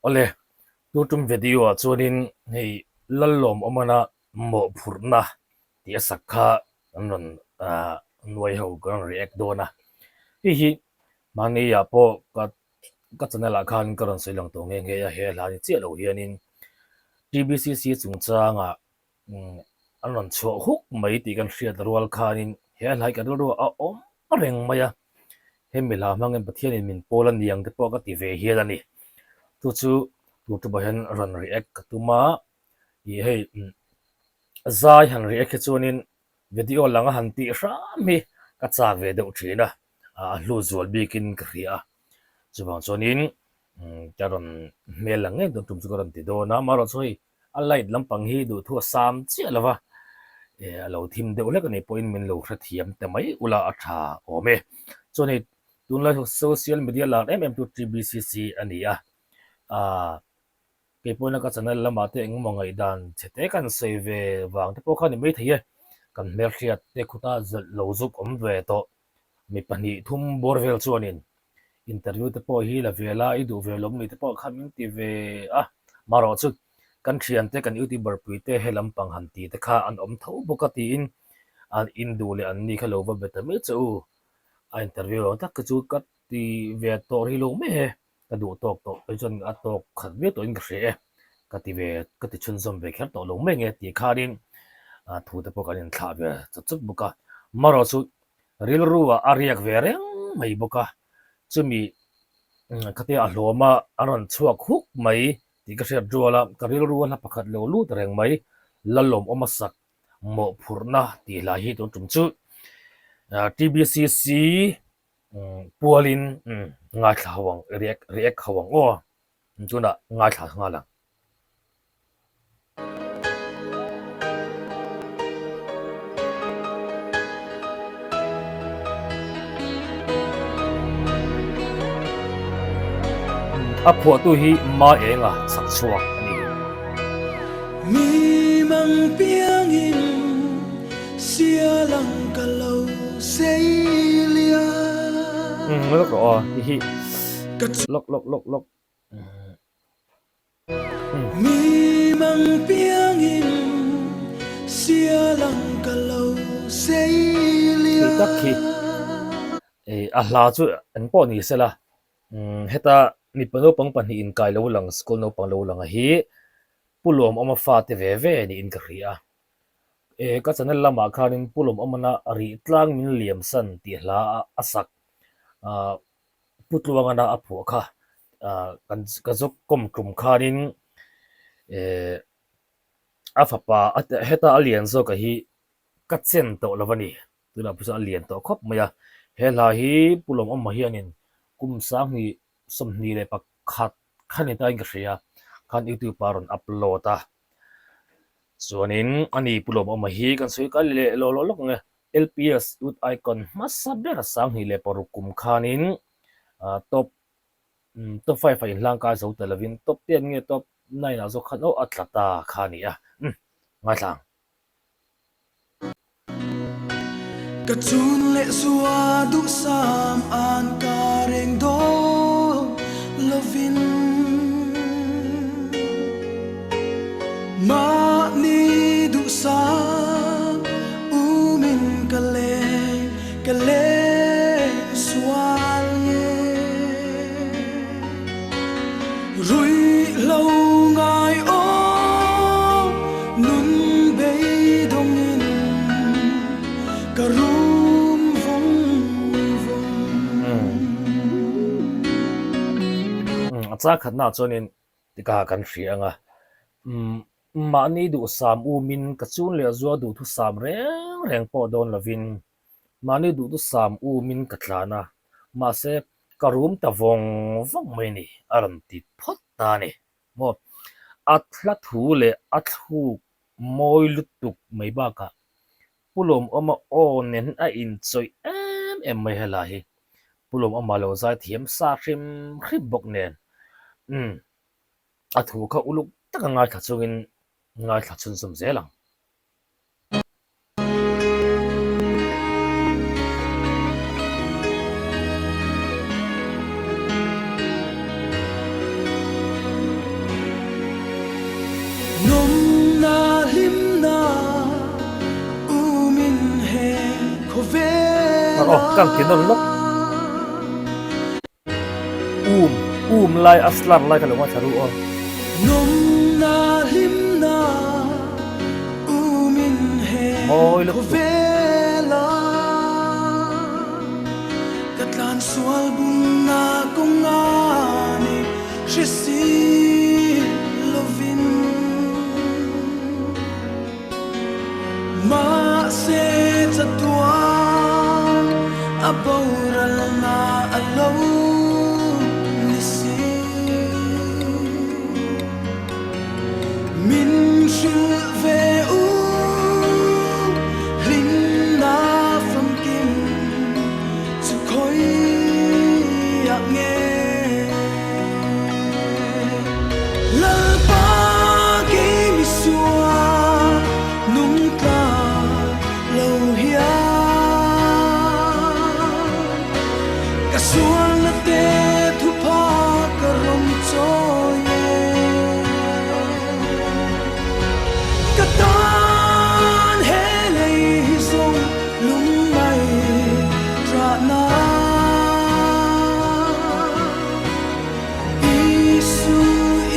ole tu tum video a chuanin hei lalom omana mo phurna ti sakha anon nuai ho kan react dona hi mani ya po ka channel khan karon silang to nge ya he la ni che lo hianin TBCC chungchanga anon chho huk mai ti kan hriat rual khanin he lai ka ru a om reng maya hemila mangen pathian in min polan yang te po ka ti ve hian ani tu chu tu tu bahen ran react katuma i hei zai han react chuanin video langa han ti rami ka chak ve deuh thina a hlu zual bikin kria chuwang chuanin karon mel lang nge tum chu karon ti do na maro choi a light lampang hi du thu sam chi lawa lo thim deuh lek ani point min lo hra thiam te mai ula a tha ome choni tunla social media lang tu TBCC ania ke pona ka channel lama te eng mongai dan chete kan save wang te pokha ni mai thie kan mer hriat te khuta lo zup om ve to mi pani thum borvel chuanin interview te po hi la vela I du velom ni te po khamin ti ve maro chu kan thian te kan youtuber pui te helam pang han ti te kha an om tho boka ti in an in du le an ni kha lo va betami chu a interview tak chu ka ti ve to ri lo me he ka du tok to pe chon a tok khat ve to in gre ka ti ve ka ti chun zom ve kher to lo me nge ti kharin thu te po kan in thla ve chup boka maro chu ril ruwa ariak ve reng mai boka chumi kati a hloma aron chuak huk mai ti ka hriat ruala karil ruala pakhat lo lu tereng mai lalom omasak mo phurna ti la hi to tum chu TBCC pualin nga thawang react khawang o chuna nga thla nga lang a phua tu hi ma enga sak chuak ani mi mang piang in sia lang kalau seilia lok ro hi lok mi mang piang in sia lang kalau seilia takhi a hla chu an po ni sela heta mi pano pang pan hi in kai lo lang school no pang lo lang hi pulom oma fa te ve ve ni in ka ria ka channel lama khanin pulom omana ri tlang min liam san ti hla asak putluanga na apho kha kan zok kom kum khanin afapa heta alien zo ka hi ka chen to lawani tuna pusa alien to khop maya hela hi pulom om hianin kum sang ni somni le pakhat khani ta ing ria khan youtube paron upload chuanin ani pulom om hi kan sui ka le lo lok nge LPS ut icon masaber sang hi le parukum khanin top 5 in lang ka zo televin top 10 nge top 9 azo khan o atlata khania ngai lang ka chun le suwa du sam an ka reng do lovin ma ni du sa umin kale swal ye rui lâu ngai o nun bei dong in karum vong acha khatna chonin tika kan hrianga mani du sam u min ka chun le zo du thu sam reng po don lovin mani du sam u min ka thlana ma se karum ta vong mai ni aram ti phot ta ni mo athla thu le athu moi lutuk mai ba ka pulom oma onen a in choi em mai hela hi pulom oma lo za thiam sa hrim bok nen athu kha uluk taka ngai kha chungin ngai kha chun sum zelang nôm na lim na umin he khovela kan kinon lok lai aslar lai kalunga charu o nôm na lim na umin he Oi, lok. khovela katlan sual bung na kongani Jesi lovin ma se chatua aboral na alo nisi min shil ve u rin na from kim zu koi yak nghe lalpa ke mi suwa nung ta lâu hia ka sual na te thu pa ka rom cho ye ka tan he lei song lung mai tra na Isu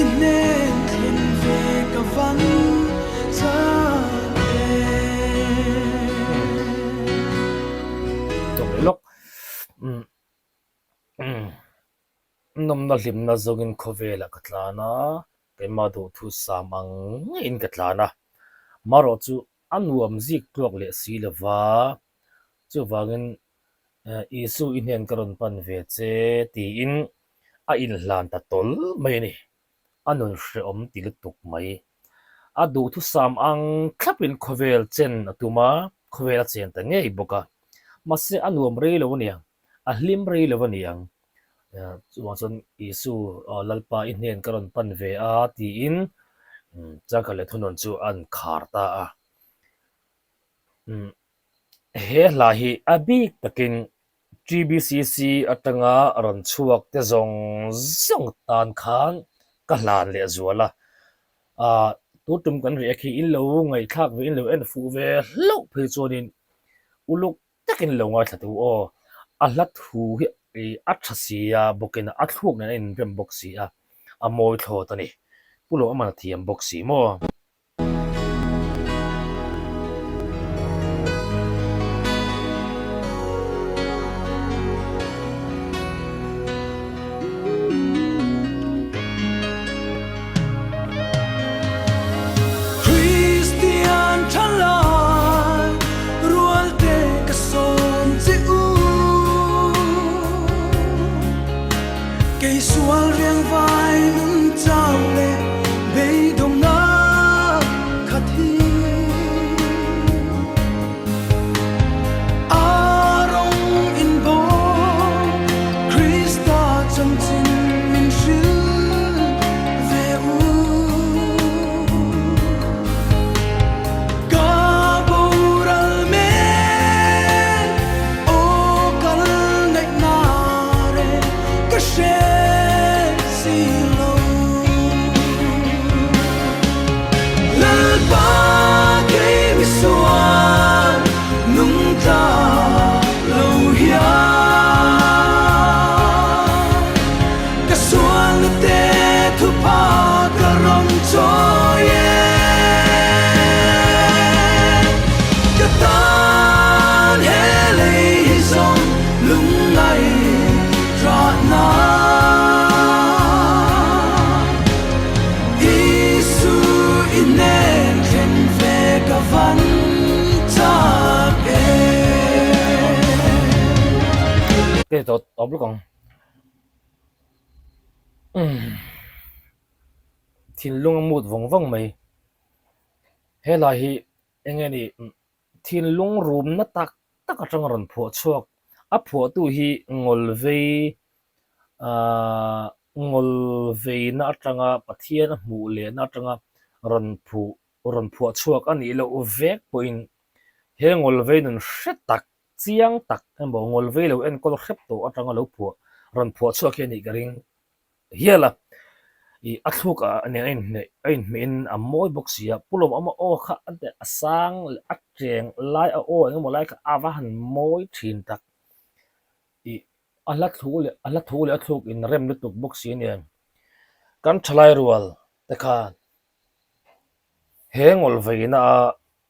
inen thin ve ka van cha tong lok nom na lim na zogin khovela katlana ke madu thu samang in katlana maro chu anuam zik tlok le si lova chu wangin isu inen karon pan ve che ti in a in hlan ta tol mai ni anun hre om ti lutuk mai adu thu sam ang khlapin khovel chen atuma khovela chen ta ngei boka mase anuam rei lo nia a hlim rei lo nia chuan isu lalpa inen karon pan ve a ti in chakale thunon chu an khar ta a he lahi abik takin GBCC atanga ron chuak te zong zong tan khan ka hlan le zuala tu tum kan ri khi in lo ngai thak ve in lo en fu ve lo phe chonin uluk takin lo nga thatu o a hlat hu hi a thasia bokin a thluk na in rem boxi a moi thlo tani pulo amana thiam boxi mo Christian Chalai rual te ka som chi u cây sual riêng vai nung trao lệ bê đông na khát hi arong in bo Christa chăm chin min sư về u Kabural me o kal nai na re ka she si lo lalpa ke mi suan nung ta lo hia ka suan te thu pa ka rom cho ye tan he lei song lung ngai ra na Isu inen khen ve ka van ta ke te to top lu kong thin lung mut vong vong mai he la hi engeni thin lung room na tak tak atang ron pho chuak a pho tu hi ngol ve na atanga pathian mu le na atanga ron phu chuak ani lo vek point he ngol ve nun hret tak chiang tak embo ngol ve lo en kol hrep to atanga lo phu ron phu chuak he ni garing hiala i athuk a ne ein min a moi boxia pulom ama o kha ante asang atcheng lai a o eng mo lai ka awa han moi thin tak i ala thule athuk in rem lutuk boxi ne kan thalai rual takha hengol veina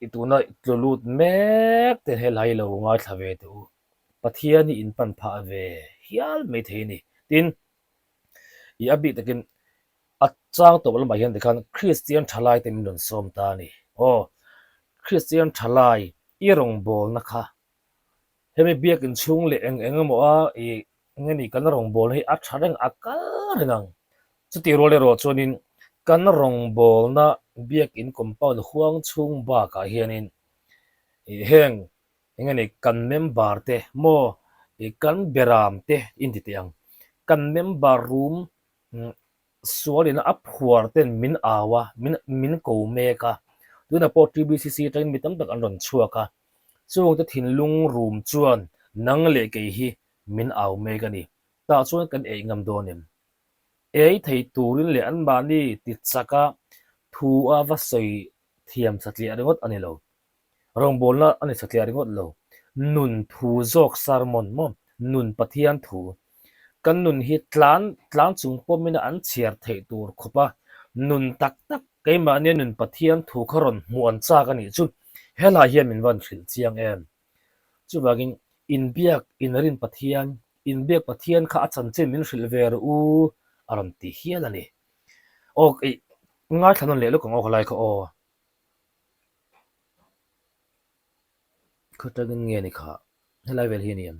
ituna tlulut mek te helai lo ngai thave tu pathiani in pan pha ve hial me theini tin i abi takin achang to bal mai han dekhan christian thalai te min don som ta ni o christian thalai i rong bol na kha hemi biak in chung le eng mo a i ngani kan rong bol hi a thareng akal nang chuti role ro chonin kan rong bol na biak in compound huang chung ba ka hianin i heng ngani kan member te mo i kan beram te in ti tiang kan member room sualin a phuar ten min awa min ko meka tuna po tbcc train mitam tak an ron chuaka chung te thin lung room chuan nang le ke hi min aw meka ni ta chuan kan ei ngam donem ei thei turin le an ba ni ti chaka thu a va soi thiam satli aringot anilo rong bolna ani satli aringot lo nun thu zok sarmon mo nun pathian thu kan nun hi tlan chung pomina an chiar thei tur khopa nun tak tak keima ne nun pathian thu kharon muan cha ka ni chu hela hian min van thil chiang em chu wagin in biak in rin pathian in biak pathian kha achan chen min hril ver u aram ti hian ani ok nga thanon le lo ko ngai kha o khotagin nge ni kha helai vel hi niam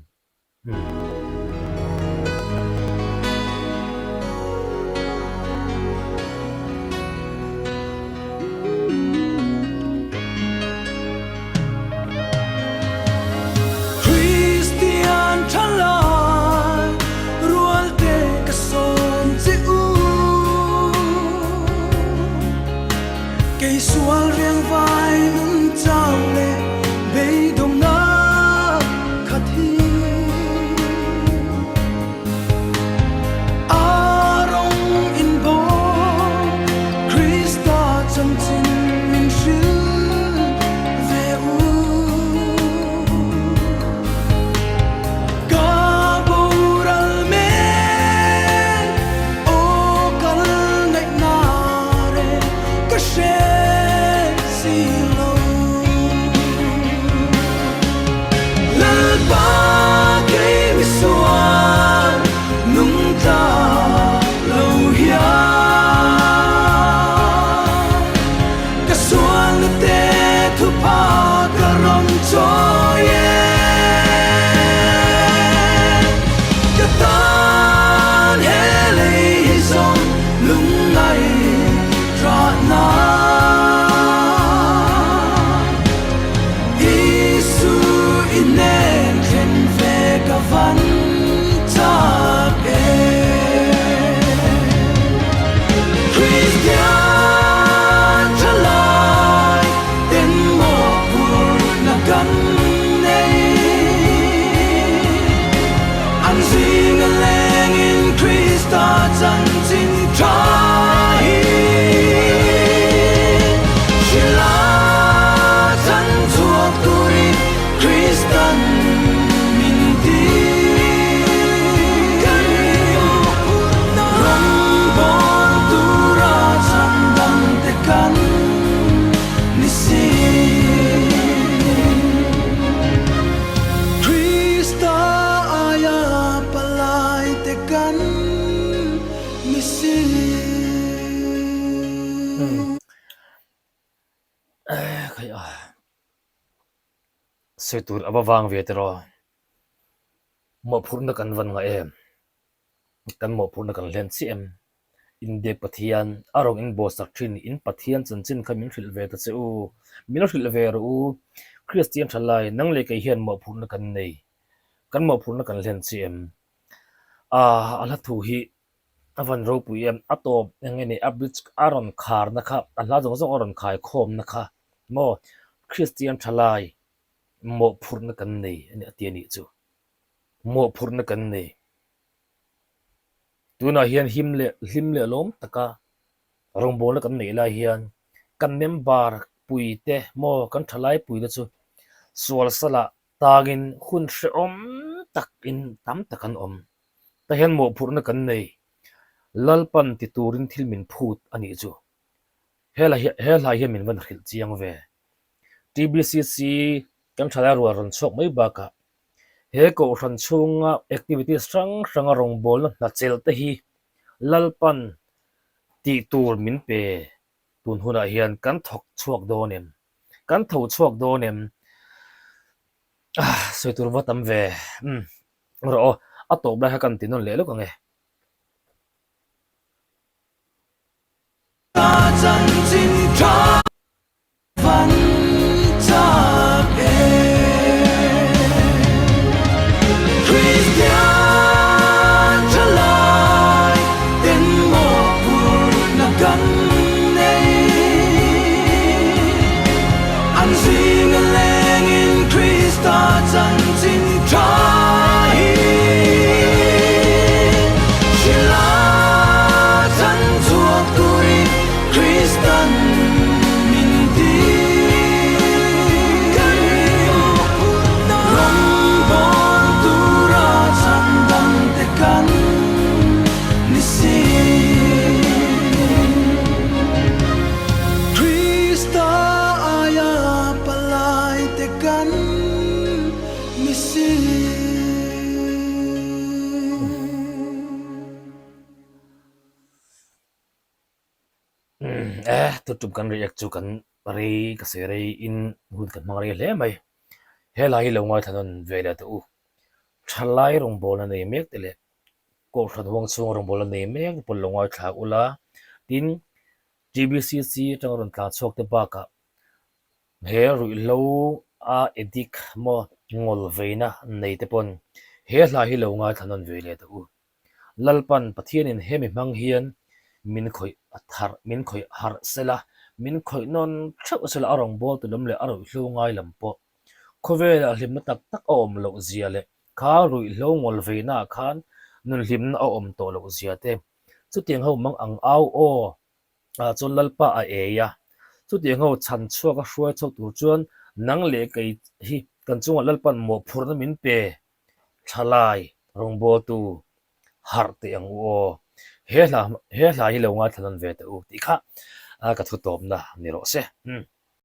Christian thalai rual te ka som chi u cây xuân riêng vai nâng trao lệ bê đồng na khát hi arong in bo Christa chân chân min sư về u ca bồ ral me o kal ngai na re ka she setur abawang ve tero mo phurna kan van nga em kan mo phurna kan len chi em in de pathian arong in bo sak thin in pathian chan chin khamin hril ve ta che u min hril ve ru christian thalai nang le kai hian mo phurna kan nei kan mo phurna kan len chi em ala thu hi avan ro pu em atop engeni abich aron khar na kha ala jong jong aron khai khom na kha mo christian thalai mo phurna kan nei ani atiani chu mo phurna kan nei tuna hian himle lom taka rong bol kan nei la hian kan member pui te mo kan thalai pui da chu sual sala tagin hun hre om tak in tam takan om ta hian mo phurna kan nei lalpan ti turin thil min phut ani chu hela hi min van khil chiang ve TBCC kan thala ro ron chok mai ba ka he ko ran chunga activities sang rong bol na chel te hi lalpan ti tur min pe tun huna hian kan thok chuak donem kan tho chuak donem soi tur vatam ve ro a to ba kan tinon le lo ka nge ta chân chính tha văn ta về Christian trở lại tên một buồn là cắn này anh suy ngân lên in Christa chân chính tha chỉ là chân chuộc tôi Christian mình đi rong bon tu ra chân đăng te kan ni si Christa aya palai te kan ni si tutup kan react chu kan ri ka se rei in hun kan mang re le mai hela hi lo ngai thanon ve la tu thalai rong bol na nei mek tele ko thad wang chung rong bol na nei mek pol lo ngai tha ula tin GBCC tang ron tla chok te ba ka he ru lo a edik mo ngol veina nei te pon hela hi lo ngai thanon ve le tu lalpan pathian in hemi mang hian min khoi athar min khoi har sela min khoi non thau sela arong bol tu lom le aro hlu ngai lam po khove la hlim tak tak om lo zia le kha rui lo ngol ve na khan nun hlim na om to lo zia te chu tiang ho mang ang au o chu lalpa a e ya chu tiang ho chan chuak a hruai chok tur chuan nang le kai hi kan chunga lalpan mo phur na min pe thalai rong bol tu har te ang o he la hi lo nga thanan ve ta u ti kha ka thu tom na ni ro se